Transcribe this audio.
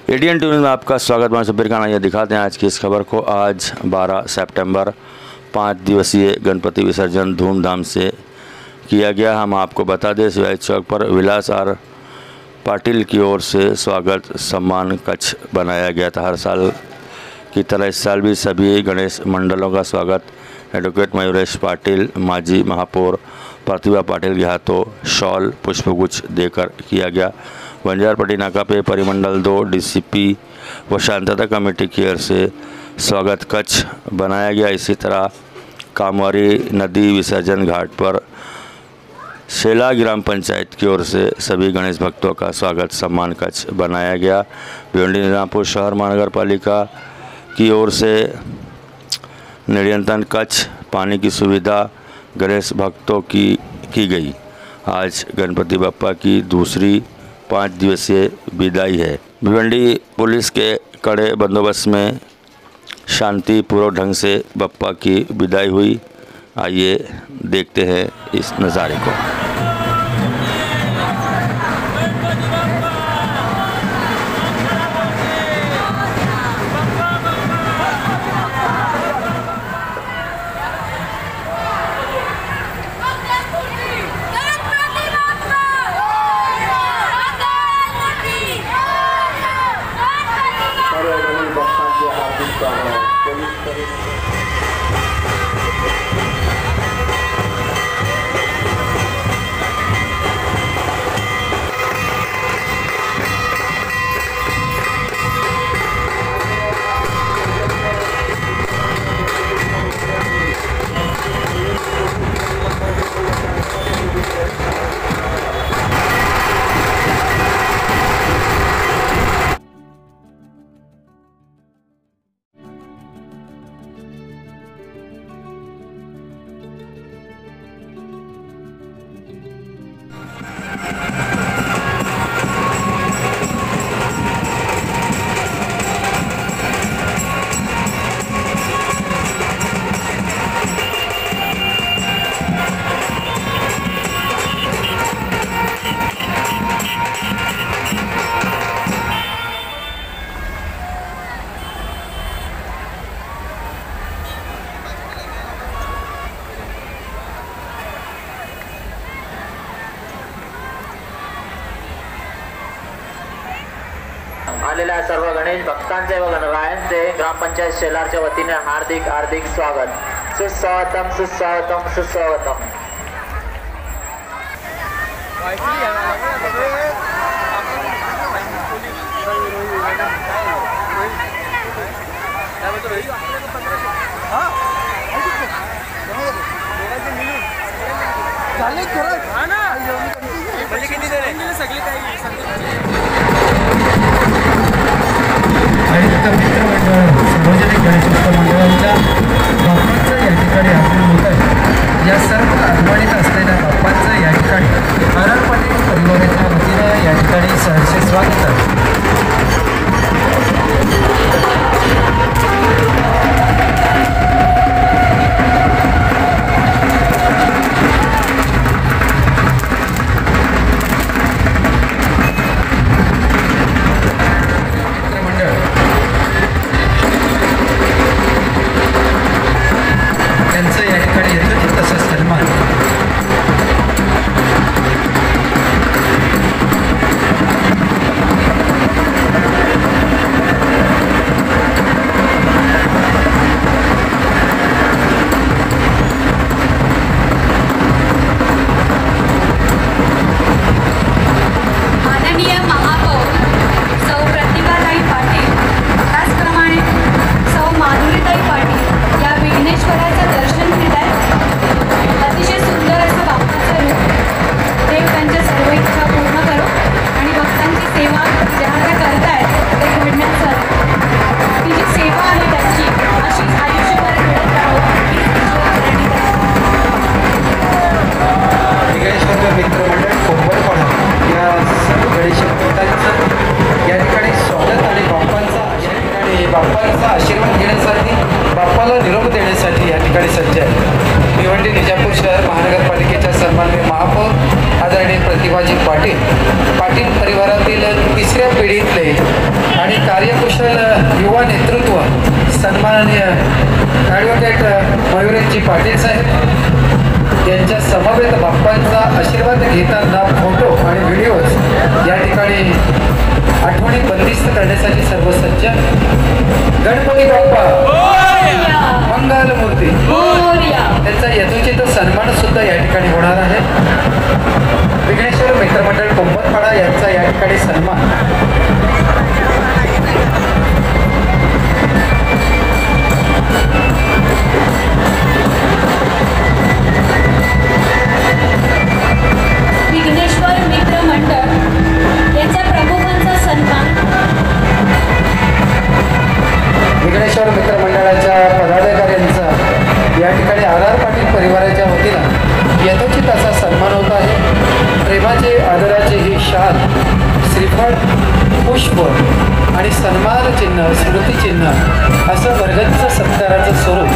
ADN news में आपका स्वागत। मैं शब्बीर खान। ये दिखाते हैं आज की इस खबर को। आज 12 सितंबर 5 दिवसीय गणपति विसर्जन धूमधाम से किया गया। हम आपको बता दें, शिवाजी चौक पर विलास आर पाटिल की ओर से स्वागत सम्मान कक्ष बनाया गया था। हर साल की तरह इस साल भी सभी गणेश मंडलों का स्वागत एडवोकेट मयूरेश पाटिल, माजी महापौर प्रतिभा पाटिल के हाथों शॉल पुष्पगुच्छ देकर किया गया। बंजारपट्टी नाका पे परिमंडल 2 डीसीपी व शांतता कमेटी की ओर से स्वागत कक्ष बनाया गया। इसी तरह कामवारी नदी विसर्जन घाट पर शेला ग्राम पंचायत की ओर से सभी गणेश भक्तों का स्वागत सम्मान कक्ष बनाया गया। भिवंडी निजामपुर शहर महानगर पालिका की ओर से निरंतर कक्ष, पानी की सुविधा गणेश भक्तों की गई। आज गणपति बप्पा की दूसरी 5 दिवसीय विदाई है। भिवंडी पुलिस के कड़े बंदोबस्त में शांतिपूर्वक ढंग से बप्पा की विदाई हुई। आइए देखते हैं इस नज़ारे को। आलेल्या सर्व गणेश भक्तांचे व गणरायांचे ग्रामपंचायत शेलारच्या वतीने हार्दिक हार्दिक स्वागत। सुस्वागतम सुस्वागतम सुस्वागतम। सार्वजनिक गणेशोत्सव मंडळाच्या बाप्पांचं या ठिकाणी आगमन होत आहे। या सर्व आगमनीत असलेल्या बाप्पांचं या ठिकाणी आर पाटील परिवाराच्या वतीनं या ठिकाणी सहर्ष स्वागत आहे। बाप्पांचा आशीर्वाद घेण्यासाठी, बाप्पाला निरोप देण्यासाठी या ठिकाणी सज्ज आहे। भिवंडी निजामपूर शहर महानगरपालिकेच्या सन्माननीय महापौर आदरणीय प्रतिभाजी पाटील परिवारातील तिसऱ्या पिढीतले आणि कार्यकुशल युवा नेतृत्व सन्माननीय ॲडव्होकेट मयुरेशजी पाटील साहेब यांच्या समवेत बाप्पांचा आशीर्वाद घेताना फोटो आणि व्हिडिओज या ठिकाणी आठवणी बंदिस्त करण्यासाठी सर्व सज्ज. गणपती बाप्पा मंगल मूर्ती त्यांचा यथोचित सन्मान सुद्धा या ठिकाणी होणार आहे. विघ्नेश्वर मित्रमंडळ कुंभरपाडा यांचा या ठिकाणी सन्मान. विघ्नेश्वर मित्र मंडळ यांच्या प्रमुखांचा सन्मान. विघ्नेश्वर मित्र मंडळाच्या पदाधिकाऱ्यांचा या ठिकाणी आर पाटील परिवाराच्या वतीनं यथोचित असा सन्मान होत आहे. प्रेमाचे आदराचे ही शाल, श्रीफळ, पुष्प आणि सन्मान चिन्ह, स्मृतिचिन्ह असं वर्गच्च सत्काराचं स्वरूप